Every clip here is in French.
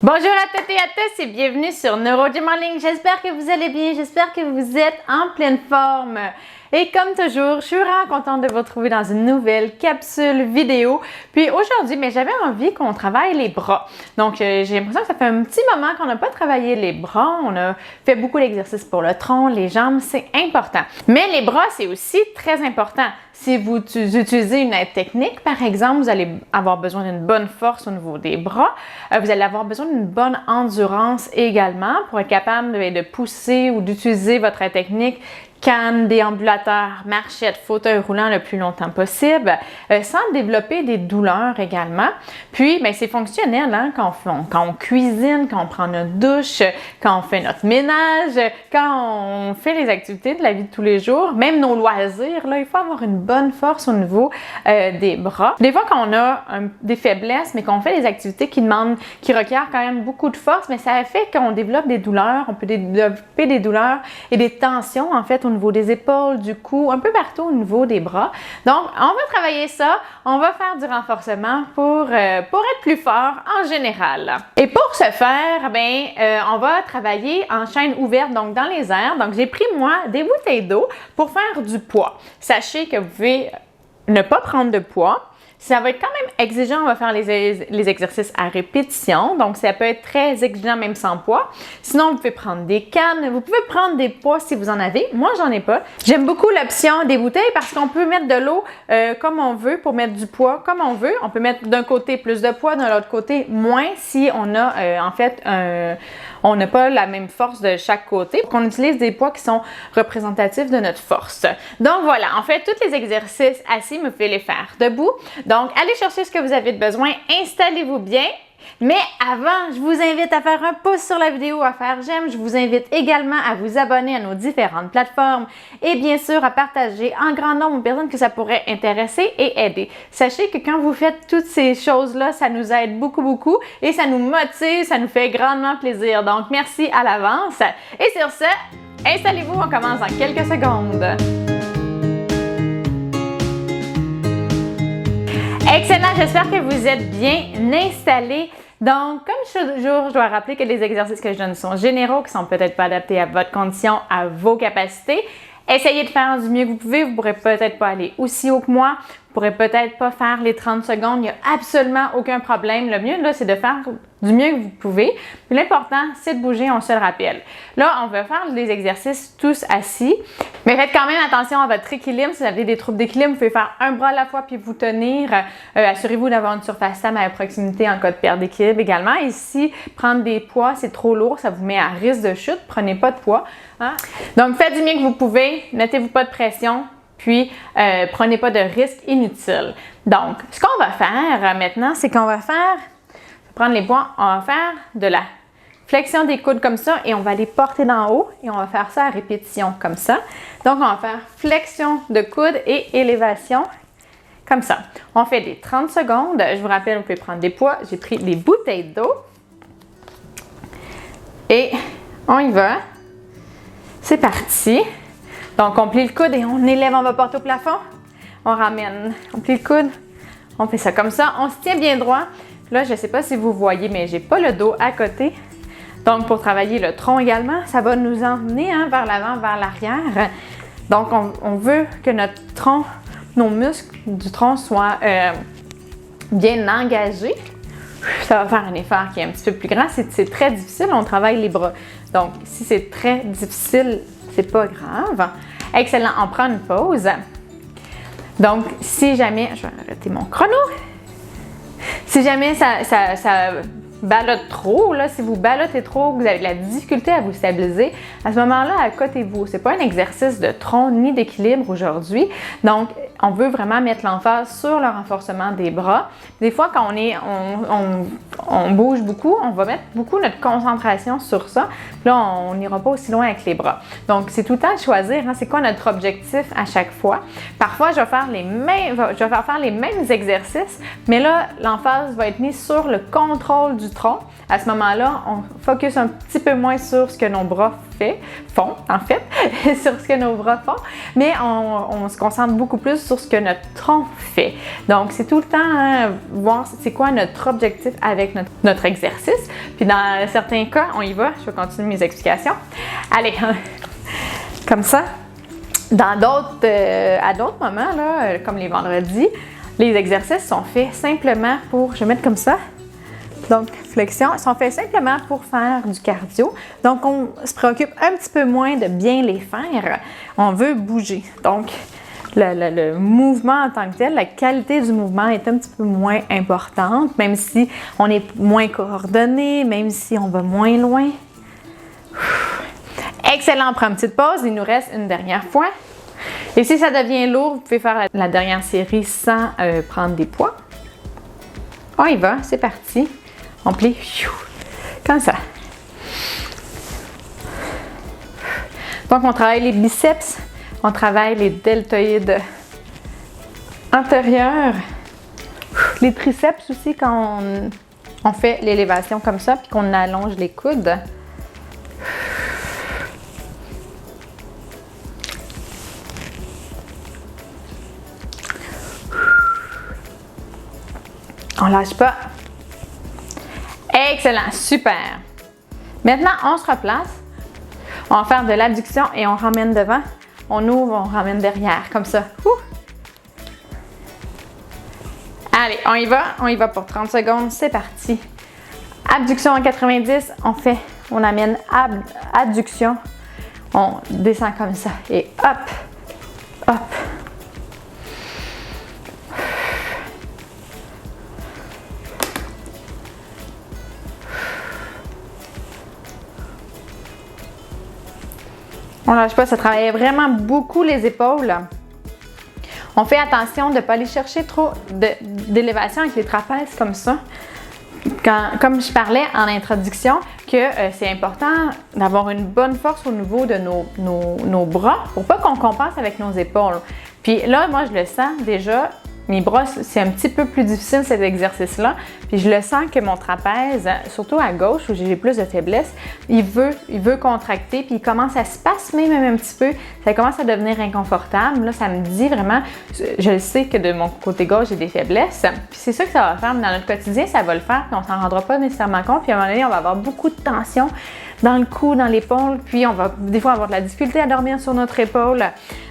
Bonjour à toutes et à tous et bienvenue sur NeuroGym en ligne. J'espère que vous allez bien, j'espère que vous êtes en pleine forme. Et comme toujours, je suis vraiment contente de vous retrouver dans une nouvelle capsule vidéo. Puis aujourd'hui, j'avais envie qu'on travaille les bras. Donc, j'ai l'impression que ça fait un petit moment qu'on n'a pas travaillé les bras. On a fait beaucoup d'exercices pour le tronc, les jambes, c'est important. Mais les bras, c'est aussi très important. Si vous utilisez une aide technique, par exemple, vous allez avoir besoin d'une bonne force au niveau des bras. Vous allez avoir besoin d'une bonne endurance également pour être capable de pousser ou d'utiliser votre aide technique, canne, déambulateur, marchette, fauteuil roulant le plus longtemps possible, sans développer des douleurs également. Puis, c'est fonctionnel quand on cuisine, quand on prend notre douche, quand on fait notre ménage, quand on fait les activités de la vie de tous les jours, même nos loisirs, là, il faut avoir une bonne force au niveau des bras. Des fois, quand on a des faiblesses, mais qu'on fait des activités qui requièrent quand même beaucoup de force, mais ça fait qu'on développe des douleurs, on peut développer des douleurs et des tensions, en fait, au niveau des épaules, du cou, un peu partout au niveau des bras. Donc, on va travailler ça, on va faire du renforcement pour être plus fort en général. Et pour ce faire, on va travailler en chaîne ouverte, donc dans les airs. Donc, j'ai pris, moi, des bouteilles d'eau pour faire du poids. Sachez que vous pouvez ne pas prendre de poids. Ça va être quand même exigeant, on va faire les exercices à répétition, donc ça peut être très exigeant même sans poids. Sinon, vous pouvez prendre des cannes, vous pouvez prendre des poids si vous en avez. Moi, j'en ai pas. J'aime beaucoup l'option des bouteilles parce qu'on peut mettre de l'eau comme on veut pour mettre du poids comme on veut. On peut mettre d'un côté plus de poids, de l'autre côté moins si on a on n'a pas la même force de chaque côté. On utilise des poids qui sont représentatifs de notre force. Donc voilà, en fait, tous les exercices assis, vous pouvez les faire debout. Donc, allez chercher ce que vous avez besoin, installez-vous bien. Mais avant, je vous invite à faire un pouce sur la vidéo, à faire j'aime. Je vous invite également à vous abonner à nos différentes plateformes et bien sûr à partager en grand nombre aux personnes que ça pourrait intéresser et aider. Sachez que quand vous faites toutes ces choses-là, ça nous aide beaucoup et ça nous motive, ça nous fait grandement plaisir. Donc, merci à l'avance. Et sur ce, installez-vous, on commence dans quelques secondes. Excellent, j'espère que vous êtes bien installés. Donc, comme toujours, je dois rappeler que les exercices que je donne sont généraux, qui ne sont peut-être pas adaptés à votre condition, à vos capacités. Essayez de faire du mieux que vous pouvez. Vous ne pourrez peut-être pas aller aussi haut que moi. Vous ne pourrez peut-être pas faire les 30 secondes. Il n'y a absolument aucun problème. Le mieux, là, c'est de faire du mieux que vous pouvez. Puis l'important, c'est de bouger, on se le rappelle. Là, on va faire les exercices tous assis. Mais faites quand même attention à votre équilibre. Si vous avez des troubles d'équilibre, vous pouvez faire un bras à la fois puis vous tenir. Assurez-vous d'avoir une surface stable à proximité en cas de perte d'équilibre également. Et si prendre des poids, c'est trop lourd, ça vous met à risque de chute. Prenez pas de poids. Hein? Donc, faites du mieux que vous pouvez. Mettez-vous pas de pression. Puis, prenez pas de risques inutiles. Donc, ce qu'on va faire maintenant, c'est qu'on va prendre les poids, on va faire de la flexion des coudes comme ça et on va les porter d'en haut et on va faire ça à répétition comme ça. Donc, on va faire flexion de coude et élévation comme ça. On fait des 30 secondes. Je vous rappelle, vous pouvez prendre des poids. J'ai pris des bouteilles d'eau et on y va. C'est parti. Donc, on plie le coude et on élève, on va porter au plafond. On ramène, on plie le coude. On fait ça comme ça. On se tient bien droit. Là, je ne sais pas si vous voyez, mais je n'ai pas le dos à côté. Donc, pour travailler le tronc également, ça va nous emmener vers l'avant, vers l'arrière. Donc, on veut que notre tronc, nos muscles du tronc soient bien engagés. Ça va faire un effort qui est un petit peu plus grand. Si c'est très difficile, on travaille les bras. Donc, si c'est très difficile, c'est pas grave. Excellent, on prend une pause. Donc, si jamais, je vais arrêter mon chrono. Si jamais ça ballotte trop, là, si vous ballottez trop, que vous avez de la difficulté à vous stabiliser, à ce moment-là, accotez-vous. C'est pas un exercice de tronc ni d'équilibre aujourd'hui. Donc, on veut vraiment mettre l'emphase sur le renforcement des bras. Des fois, quand on bouge beaucoup, on va mettre beaucoup notre concentration sur ça. Puis là, on n'ira pas aussi loin avec les bras. Donc, c'est tout le temps de choisir, c'est quoi notre objectif à chaque fois. Parfois, je vais faire les mêmes exercices, mais là, l'emphase va être mise sur le contrôle du tronc. À ce moment-là, on focus un petit peu moins sur ce que nos bras font en fait, sur ce que nos bras font, mais on se concentre beaucoup plus sur ce que notre tronc fait. Donc, c'est tout le temps voir c'est quoi notre objectif avec notre exercice. Puis dans certains cas, on y va. Je vais continuer mes explications. Allez, comme ça. À d'autres moments, là, comme les vendredis, les exercices sont faits simplement pour, je vais mettre comme ça, donc flexion, ils sont faits simplement pour faire du cardio. Donc, on se préoccupe un petit peu moins de bien les faire. On veut bouger. Donc, le mouvement en tant que tel, la qualité du mouvement est un petit peu moins importante, même si on est moins coordonné, même si on va moins loin. Excellent, on prend une petite pause. Il nous reste une dernière fois. Et si ça devient lourd, vous pouvez faire la dernière série sans prendre des poids. On y va, c'est parti. On plie, comme ça. Donc, on travaille les biceps, on travaille les deltoïdes antérieurs, les triceps aussi quand on fait l'élévation comme ça, puis qu'on allonge les coudes. On lâche pas. Excellent, super. Maintenant, on se replace. On va faire de l'abduction et on ramène devant. On ouvre, on ramène derrière, comme ça. Allez, on y va pour 30 secondes. C'est parti. Abduction en 90, on amène adduction. On descend comme ça et hop, hop. On ne lâche pas, ça travaille vraiment beaucoup les épaules. On fait attention de ne pas aller chercher trop d'élévation avec les trapèzes comme ça. Comme je parlais en introduction, que c'est important d'avoir une bonne force au niveau de nos bras pour pas qu'on compense avec nos épaules. Puis là, moi, je le sens déjà. Mes bras, c'est un petit peu plus difficile cet exercice-là. Puis je le sens que mon trapèze, surtout à gauche où j'ai plus de faiblesse, il veut contracter, puis il commence à se spasmer même un petit peu. Ça commence à devenir inconfortable. Là, ça me dit vraiment, je le sais que de mon côté gauche, j'ai des faiblesses. Puis c'est ça que ça va faire. Mais dans notre quotidien, ça va le faire, puis on s'en rendra pas nécessairement compte. Puis à un moment donné, on va avoir beaucoup de tension dans le cou, dans l'épaule. Puis on va des fois avoir de la difficulté à dormir sur notre épaule.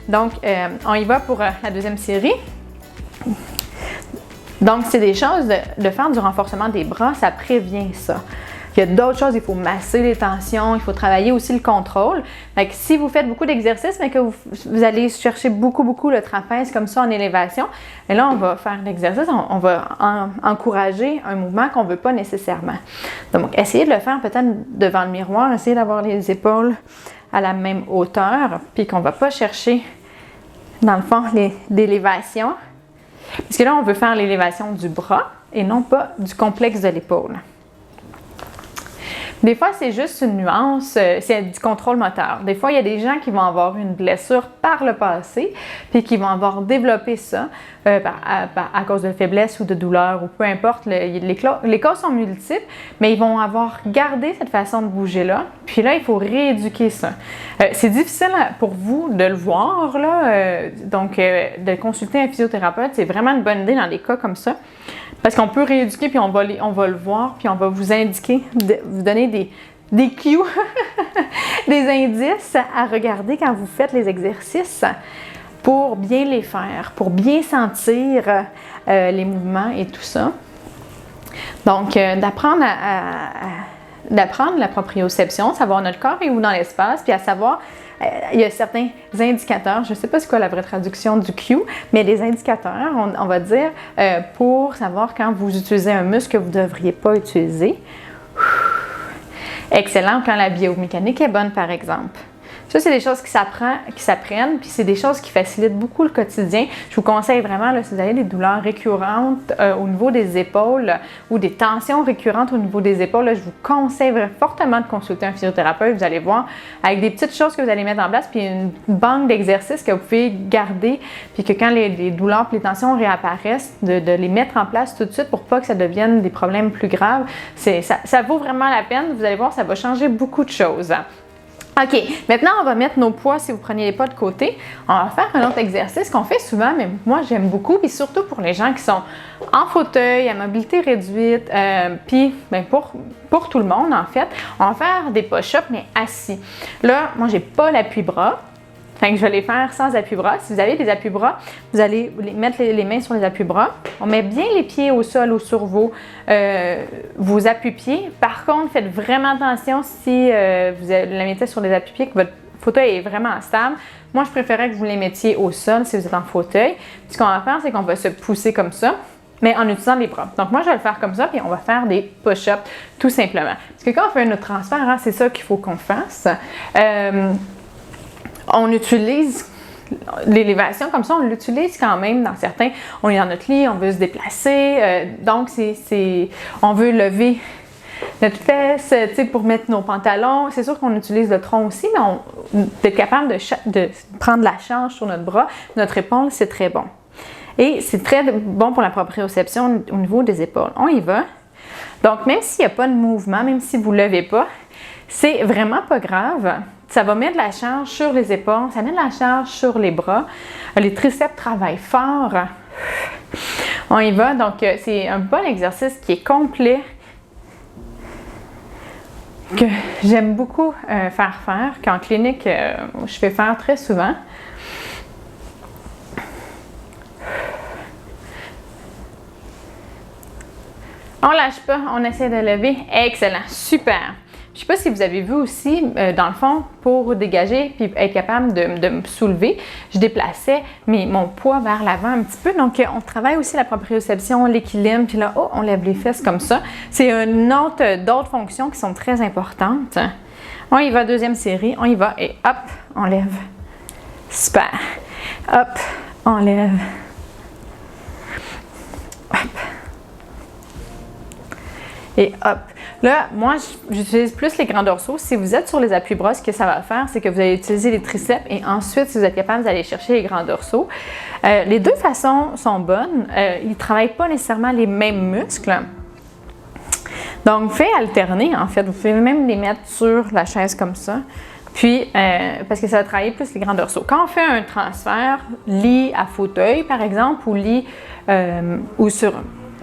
Donc, on y va pour la deuxième série. Donc, c'est des choses de faire du renforcement des bras, ça prévient ça. Il y a d'autres choses, il faut masser les tensions, il faut travailler aussi le contrôle. Fait que si vous faites beaucoup d'exercices, mais que vous allez chercher beaucoup le trapèze comme ça en élévation, et là, on va faire l'exercice, on va encourager un mouvement qu'on ne veut pas nécessairement. Donc, essayez de le faire peut-être devant le miroir, essayez d'avoir les épaules à la même hauteur, puis qu'on ne va pas chercher, dans le fond, l'élévation. Parce que là, on veut faire l'élévation du bras et non pas du complexe de l'épaule. Des fois, c'est juste une nuance, c'est du contrôle moteur. Des fois, il y a des gens qui vont avoir une blessure par le passé, puis qui vont avoir développé ça à cause de faiblesse ou de douleur, ou peu importe. Les causes sont multiples, mais ils vont avoir gardé cette façon de bouger-là. Puis là, il faut rééduquer ça. C'est difficile pour vous de le voir, là. Donc, de consulter un physiothérapeute, c'est vraiment une bonne idée dans des cas comme ça. Parce qu'on peut rééduquer, puis on va le voir, puis on va vous indiquer, vous donner des cues, des indices à regarder quand vous faites les exercices pour bien les faire, pour bien sentir les mouvements et tout ça. Donc, d'apprendre la proprioception, savoir notre corps est où dans l'espace, puis à savoir, il y a certains indicateurs, je ne sais pas c'est quoi la vraie traduction du cue, mais des indicateurs, on va dire, pour savoir quand vous utilisez un muscle que vous ne devriez pas utiliser. Excellent quand la biomécanique est bonne, par exemple. Ça, c'est des choses qui s'apprennent, puis c'est des choses qui facilitent beaucoup le quotidien. Je vous conseille vraiment, là, si vous avez des douleurs récurrentes au niveau des épaules ou des tensions récurrentes au niveau des épaules, là, je vous conseille fortement de consulter un physiothérapeute. Vous allez voir avec des petites choses que vous allez mettre en place, puis une banque d'exercices que vous pouvez garder, puis que quand les douleurs et les tensions réapparaissent, de les mettre en place tout de suite pour pas que ça devienne des problèmes plus graves. Ça vaut vraiment la peine. Vous allez voir, ça va changer beaucoup de choses. OK, maintenant on va mettre nos poids si vous prenez les pas de côté. On va faire un autre exercice qu'on fait souvent, mais moi j'aime beaucoup, puis surtout pour les gens qui sont en fauteuil, à mobilité réduite, puis ben, pour tout le monde en fait. On va faire des push-ups, mais assis. Là, moi j'ai pas l'appui-bras. Fait que je vais les faire sans appui-bras. Si vous avez des appui-bras, vous allez mettre les mains sur les appui-bras. On met bien les pieds au sol ou sur vos appuis-pieds. Par contre, faites vraiment attention si vous la mettez sur les appui-pieds, que votre fauteuil est vraiment stable. Moi, je préférais que vous les mettiez au sol si vous êtes en fauteuil. Puis ce qu'on va faire, c'est qu'on va se pousser comme ça, mais en utilisant les bras. Donc moi, je vais le faire comme ça, puis on va faire des push-ups tout simplement. Parce que quand on fait notre transfert, hein, c'est ça qu'il faut qu'on fasse. On utilise l'élévation comme ça, on l'utilise quand même dans certains. On est dans notre lit, on veut se déplacer, donc on veut lever notre fesse, pour mettre nos pantalons. C'est sûr qu'on utilise le tronc aussi, mais d'être capable de prendre la charge sur notre bras, notre épaule, c'est très bon. Et c'est très bon pour la proprioception au niveau des épaules. On y va. Donc, même s'il n'y a pas de mouvement, même si vous ne levez pas, c'est vraiment pas grave. Ça va mettre de la charge sur les épaules, ça met de la charge sur les bras. Les triceps travaillent fort. On y va. Donc, c'est un bon exercice qui est complet, que j'aime beaucoup faire, qu'en clinique, je fais faire très souvent. On lâche pas, on essaie de lever. Excellent, super. Je ne sais pas si vous avez vu aussi, dans le fond, pour dégager puis être capable de me soulever, je déplaçais mon poids vers l'avant un petit peu. Donc, on travaille aussi la proprioception, l'équilibre, puis là, on lève les fesses comme ça. C'est d'autres fonctions qui sont très importantes. On y va, deuxième série, on y va et hop, on lève. Super. Hop, on lève. Hop. Et hop. Là, moi, j'utilise plus les grands dorsaux. Si vous êtes sur les appuis-bras, ce que ça va faire, c'est que vous allez utiliser les triceps et ensuite, si vous êtes capable, vous allez chercher les grands dorsaux. Les deux façons sont bonnes. Ils ne travaillent pas nécessairement les mêmes muscles. Donc, faites alterner, en fait. Vous pouvez même les mettre sur la chaise comme ça. Puis, parce que ça va travailler plus les grands dorsaux. Quand on fait un transfert, lit à fauteuil, par exemple, ou lit ou sur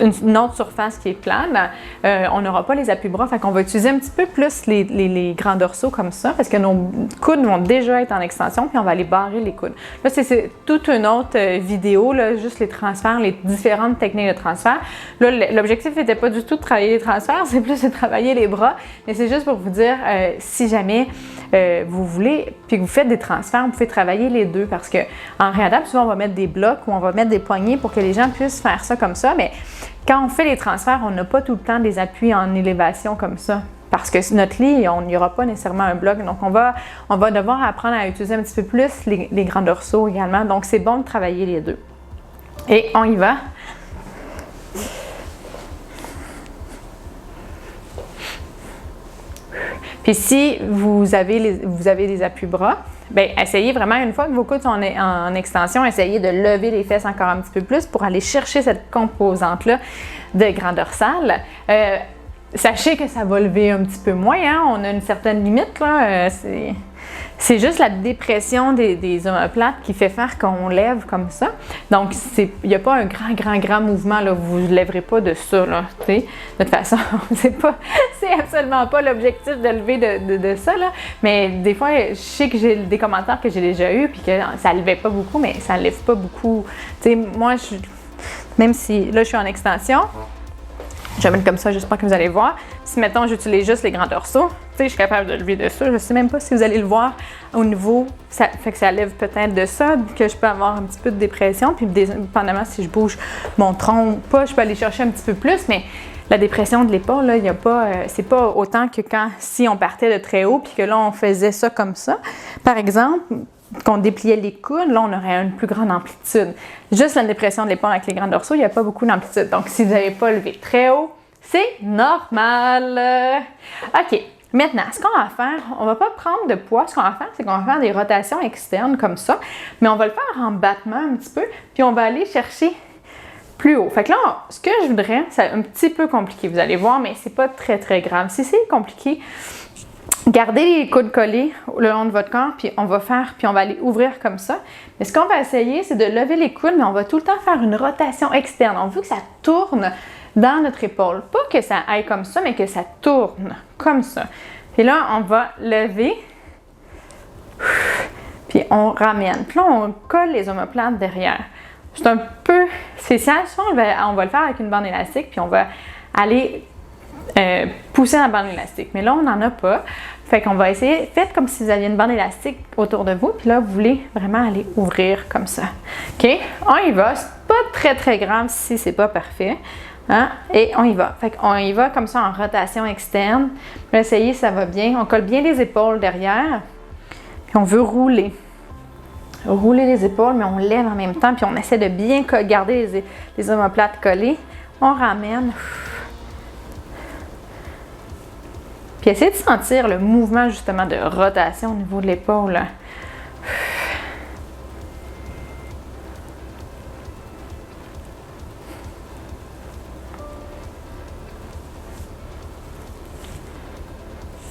une autre surface qui est plane, on n'aura pas les appuis-bras, fait qu'on va utiliser un petit peu plus les grands dorsaux comme ça, parce que nos coudes vont déjà être en extension, puis on va aller barrer les coudes. Là, c'est toute une autre vidéo, là, juste les transferts, les différentes techniques de transfert. Là, l'objectif n'était pas du tout de travailler les transferts, c'est plus de travailler les bras, mais c'est juste pour vous dire, si jamais vous voulez, puis que vous faites des transferts, vous pouvez travailler les deux, parce qu'en réadapte, souvent, on va mettre des blocs ou on va mettre des poignées pour que les gens puissent faire ça comme ça, mais quand on fait les transferts, on n'a pas tout le temps des appuis en élévation comme ça. Parce que notre lit, il n'y aura pas nécessairement un bloc. Donc, on va devoir apprendre à utiliser un petit peu plus les grands dorsaux également. Donc, c'est bon de travailler les deux. Et on y va. Puis, si vous avez des appuis-bras, bien, essayez vraiment, une fois que vos coudes sont en extension, essayez de lever les fesses encore un petit peu plus pour aller chercher cette composante-là de grand dorsal. Sachez que ça va lever un petit peu moins, hein? On a une certaine limite, là. C'est juste la dépression des omoplates qui fait faire qu'on lève comme ça. Donc, il n'y a pas un grand mouvement, là. Vous ne lèverez pas de ça, là. De toute façon, c'est absolument pas l'objectif de lever de ça, là. Mais des fois, je sais que j'ai des commentaires que j'ai déjà eus, puis que ça ne levait pas beaucoup, mais ça ne lève pas beaucoup. Moi, même si là, je suis en extension, je vais mettre comme ça, j'espère que vous allez voir. Si, mettons, j'utilise juste les grands dorsaux, je suis capable de lever de ça. Je ne sais même pas si vous allez le voir au niveau, ça fait que ça lève peut-être de ça, que je peux avoir un petit peu de dépression. Puis, dépendamment si je bouge mon tronc ou pas, je peux aller chercher un petit peu plus. Mais la dépression de l'épaule, là, c'est pas autant que si on partait de très haut puis que là, on faisait ça comme ça. Par exemple, qu'on dépliait les coudes, là, on aurait une plus grande amplitude. Juste la dépression de l'épaule avec les grands dorsaux, il n'y a pas beaucoup d'amplitude. Donc, si vous n'avez pas levé très haut, c'est normal. OK. Maintenant, ce qu'on va faire, on ne va pas prendre de poids. Ce qu'on va faire, c'est qu'on va faire des rotations externes comme ça, mais on va le faire en battement un petit peu, puis on va aller chercher plus haut. Fait que là, ce que je voudrais, c'est un petit peu compliqué, vous allez voir, mais c'est pas très, très grave. Si c'est compliqué, Gardez les coudes collés le long de votre corps, puis on va aller ouvrir comme ça. Mais ce qu'on va essayer, c'est de lever les coudes, mais on va tout le temps faire une rotation externe. On veut que ça tourne dans notre épaule. Pas que ça aille comme ça, mais que ça tourne comme ça. Puis là, on va lever, puis on ramène. Puis là, on colle les omoplates derrière. C'est un peu spécial. On va le faire avec une bande élastique, puis on va aller pousser la bande élastique. Mais là, on n'en a pas. Fait qu'on va essayer, faites comme si vous aviez une bande élastique autour de vous, puis là, vous voulez vraiment aller ouvrir comme ça. OK? On y va. C'est pas très, très grave si c'est pas parfait. Hein? Et on y va. Fait qu'on y va comme ça en rotation externe. On va essayer, ça va bien. On colle bien les épaules derrière. Puis on veut rouler. Rouler les épaules, mais on lève en même temps. Puis on essaie de bien garder les omoplates collées. On ramène. Puis essayez de sentir le mouvement justement de rotation au niveau de l'épaule.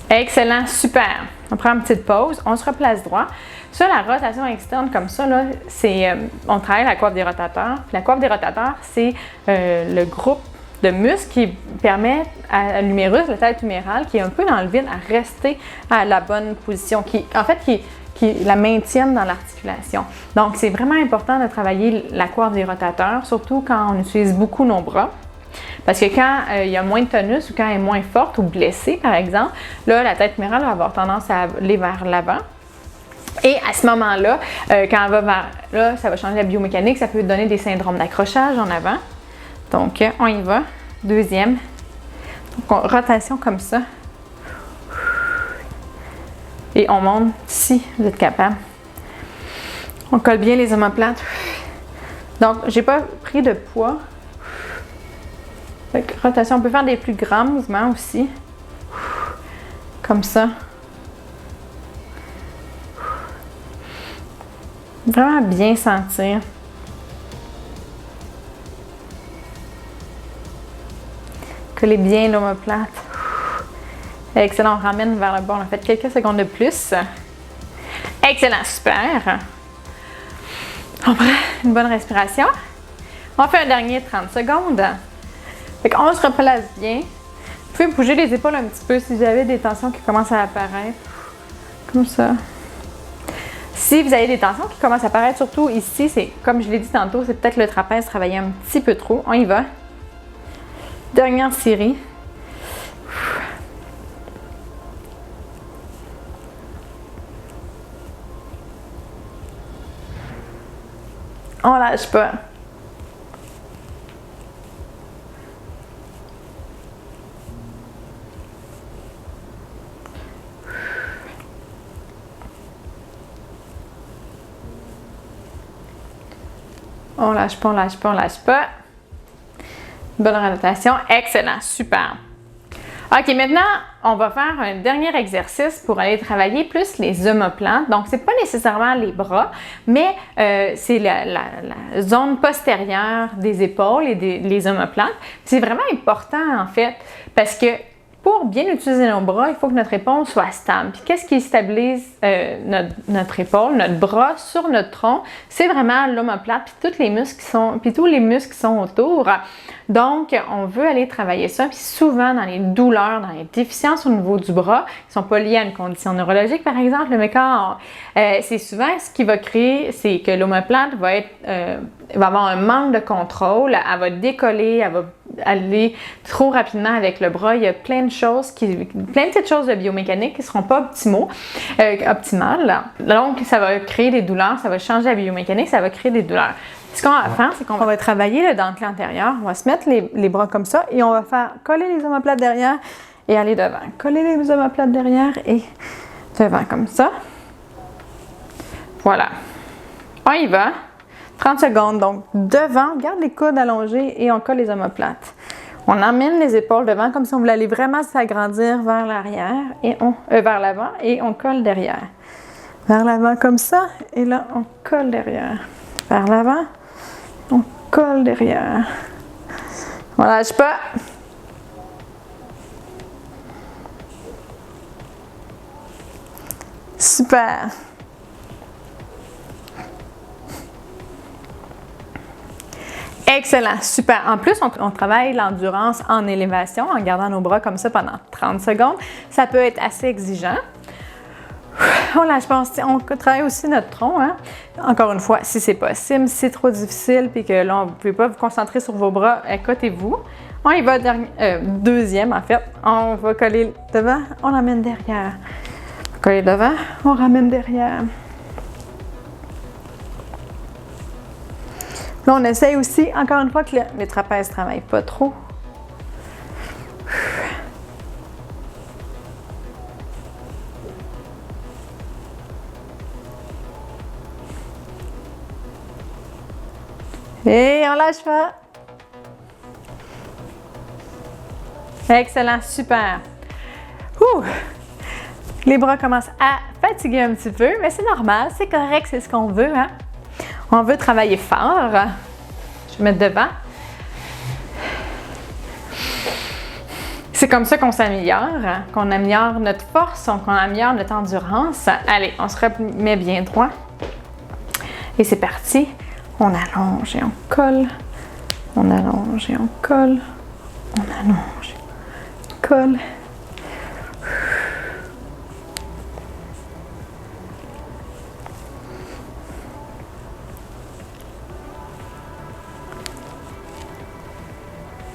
Excellent, super. On prend une petite pause, on se replace droit. Ça, la rotation externe comme ça, là, on travaille la coiffe des rotateurs. Puis la coiffe des rotateurs, c'est le groupe de muscles qui permet à l'humérus, la tête humérale, qui est un peu dans le vide, à rester à la bonne position, qui la maintiennent dans l'articulation. Donc, c'est vraiment important de travailler la coiffe des rotateurs, surtout quand on utilise beaucoup nos bras. Parce que quand il y a moins de tonus ou quand elle est moins forte ou blessée, par exemple, là, la tête humérale va avoir tendance à aller vers l'avant. Et à ce moment-là, quand elle va vers là, ça va changer la biomécanique, ça peut donner des syndromes d'accrochage en avant. Donc, on y va. Deuxième. Donc, rotation comme ça. Et on monte si vous êtes capable. On colle bien les omoplates. Donc, j'ai pas pris de poids. Donc, rotation, on peut faire des plus grands mouvements aussi. Comme ça. Vraiment bien sentir. Collez bien l'omoplate. Excellent, on ramène vers le bord. On a fait quelques secondes de plus. Excellent, super. On prend une bonne respiration. On fait un dernier 30 secondes. Fait qu'on se replace bien. Vous pouvez bouger les épaules un petit peu si vous avez des tensions qui commencent à apparaître. Comme ça. Si vous avez des tensions qui commencent à apparaître, surtout ici, c'est comme je l'ai dit tantôt, c'est peut-être le trapèze travaillé un petit peu trop. On y va. Dernière série. On lâche pas. On lâche pas, on lâche pas, on lâche pas. Bonne rotation. Excellent. Super. OK, maintenant, on va faire un dernier exercice pour aller travailler plus les omoplates. Donc, c'est pas nécessairement les bras, mais c'est la zone postérieure des épaules et les omoplates. C'est vraiment important, en fait, parce que pour bien utiliser nos bras, il faut que notre épaule soit stable. Puis qu'est-ce qui stabilise notre épaule, notre bras sur notre tronc? C'est vraiment l'omoplate, puis tous les muscles qui sont autour. Donc, on veut aller travailler ça. Puis souvent, dans les douleurs, dans les déficiences au niveau du bras, qui ne sont pas liées à une condition neurologique, par exemple, c'est souvent ce qui va créer, c'est que l'omoplate va avoir un manque de contrôle, elle va décoller, elle va aller trop rapidement avec le bras. Il y a plein de petites choses de biomécanique qui ne seront pas optimales. Donc, ça va créer des douleurs, ça va changer la biomécanique, ça va créer des douleurs. Ce qu'on va faire, c'est qu'on va travailler le dentelé antérieur. On va se mettre les bras comme ça et on va faire coller les omoplates derrière et aller devant. Coller les omoplates derrière et devant comme ça. Voilà. On y va. 30 secondes. Donc, devant, on garde les coudes allongés et on colle les omoplates. On emmène les épaules devant comme si on voulait aller vraiment s'agrandir vers l'arrière et vers l'avant et on colle derrière. Vers l'avant comme ça et là, on colle derrière. Vers l'avant, on colle derrière. On lâche pas. Super. Excellent, super. En plus, on travaille l'endurance en élévation en gardant nos bras comme ça pendant 30 secondes. Ça peut être assez exigeant. On lâche pas, on travaille aussi notre tronc. Hein? Encore une fois, si c'est possible, si c'est trop difficile puis que là, vous ne pouvez pas vous concentrer sur vos bras, écoutez-vous. On y va deuxième en fait. On va coller devant, on l'amène derrière. Coller devant, on ramène derrière. Là, on essaye aussi, encore une fois, que les trapèzes ne travaillent pas trop. Et on lâche pas. Excellent, super. Ouh. Les bras commencent à fatiguer un petit peu, mais c'est normal, c'est correct, c'est ce qu'on veut. Hein? On veut travailler fort. Je vais mettre devant. C'est comme ça qu'on s'améliore, hein? Qu'on améliore notre force, qu'on améliore notre endurance. Allez, on se remet bien droit. Et c'est parti. On allonge et on colle. On allonge et on colle. On allonge, colle.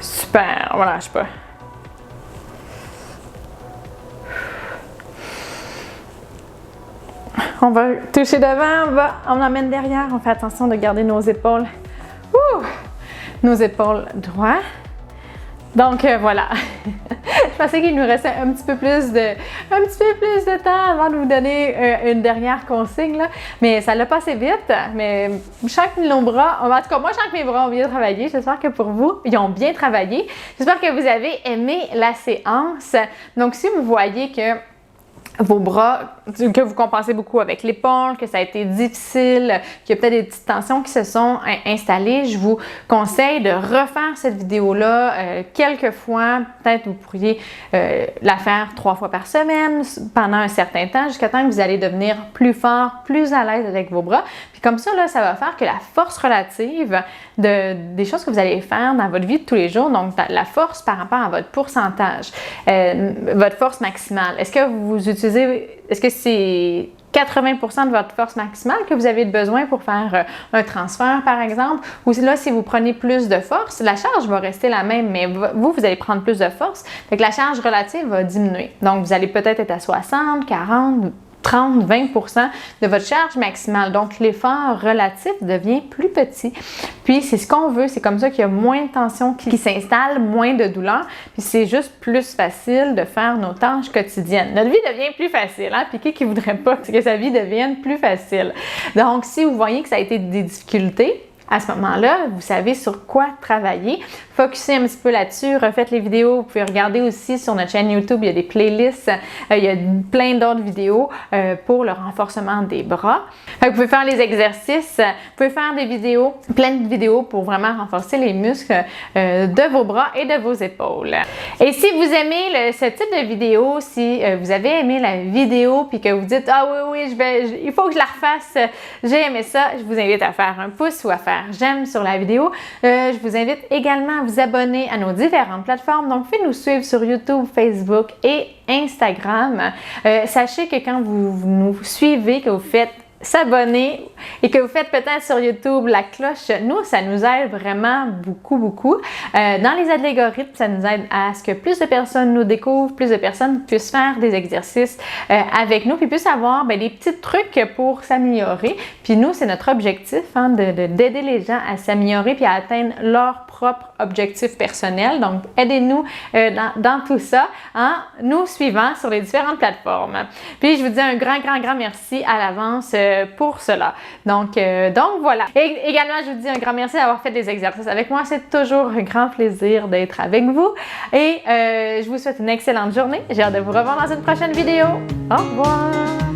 Super, on lâche pas. On va toucher devant, on emmène derrière, on fait attention de garder nos épaules. Nos épaules droites. Donc voilà. Je pensais qu'il nous restait un petit peu plus de temps avant de vous donner une dernière consigne, là. Mais ça l'a passé vite. Mais je sens que nos bras, en tout cas moi je sens que mes bras ont bien travaillé. J'espère que pour vous, ils ont bien travaillé. J'espère que vous avez aimé la séance. Donc si vous voyez que vos bras, que vous compensez beaucoup avec l'épaule, que ça a été difficile, qu'il y a peut-être des petites tensions qui se sont installées, je vous conseille de refaire cette vidéo-là quelques fois. Peut-être vous pourriez la faire 3 fois par semaine pendant un certain temps, jusqu'à temps que vous allez devenir plus fort, plus à l'aise avec vos bras. Puis comme ça, là, ça va faire que la force relative des choses que vous allez faire dans votre vie de tous les jours, donc la force par rapport à votre pourcentage, votre force maximale. Est-ce que vous utilisez, est-ce que c'est 80% de votre force maximale que vous avez besoin pour faire un transfert, par exemple? Ou là, si vous prenez plus de force, la charge va rester la même, mais vous allez prendre plus de force, fait que la charge relative va diminuer. Donc, vous allez peut-être être à 60, 40, 30, 20% de votre charge maximale. Donc, l'effort relatif devient plus petit. Puis, c'est ce qu'on veut. C'est comme ça qu'il y a moins de tension qui s'installe, moins de douleur. Puis, c'est juste plus facile de faire nos tâches quotidiennes. Notre vie devient plus facile. Hein? Puis, qui ne voudrait pas que sa vie devienne plus facile? Donc, si vous voyez que ça a été des difficultés, à ce moment-là, vous savez sur quoi travailler. Focussez un petit peu là-dessus, refaites les vidéos. Vous pouvez regarder aussi sur notre chaîne YouTube, il y a des playlists, il y a plein d'autres vidéos pour le renforcement des bras. Vous pouvez faire les exercices, vous pouvez faire des vidéos, plein de vidéos pour vraiment renforcer les muscles de vos bras et de vos épaules. Et si vous aimez ce type de vidéo, si vous avez aimé la vidéo puis que vous dites « Ah oui, il faut que je la refasse, j'ai aimé ça », je vous invite à faire un pouce ou à faire j'aime sur la vidéo. Je vous invite également à vous abonner à nos différentes plateformes. Donc, faites nous suivre sur YouTube, Facebook et Instagram. Sachez que quand vous nous suivez, que vous faites s'abonner et que vous faites peut-être sur YouTube la cloche, nous, ça nous aide vraiment beaucoup. Dans les algorithmes, ça nous aide à ce que plus de personnes nous découvrent, plus de personnes puissent faire des exercices avec nous, puis puissent avoir des petits trucs pour s'améliorer. Puis nous, c'est notre objectif, hein, d'aider les gens à s'améliorer puis à atteindre leur propre objectif personnel. Donc, aidez-nous dans tout ça en nous suivant sur les différentes plateformes. Puis, je vous dis un grand merci à l'avance pour cela. Donc voilà. Et également, je vous dis un grand merci d'avoir fait des exercices avec moi. C'est toujours un grand plaisir d'être avec vous. Et je vous souhaite une excellente journée. J'ai hâte de vous revoir dans une prochaine vidéo. Au revoir!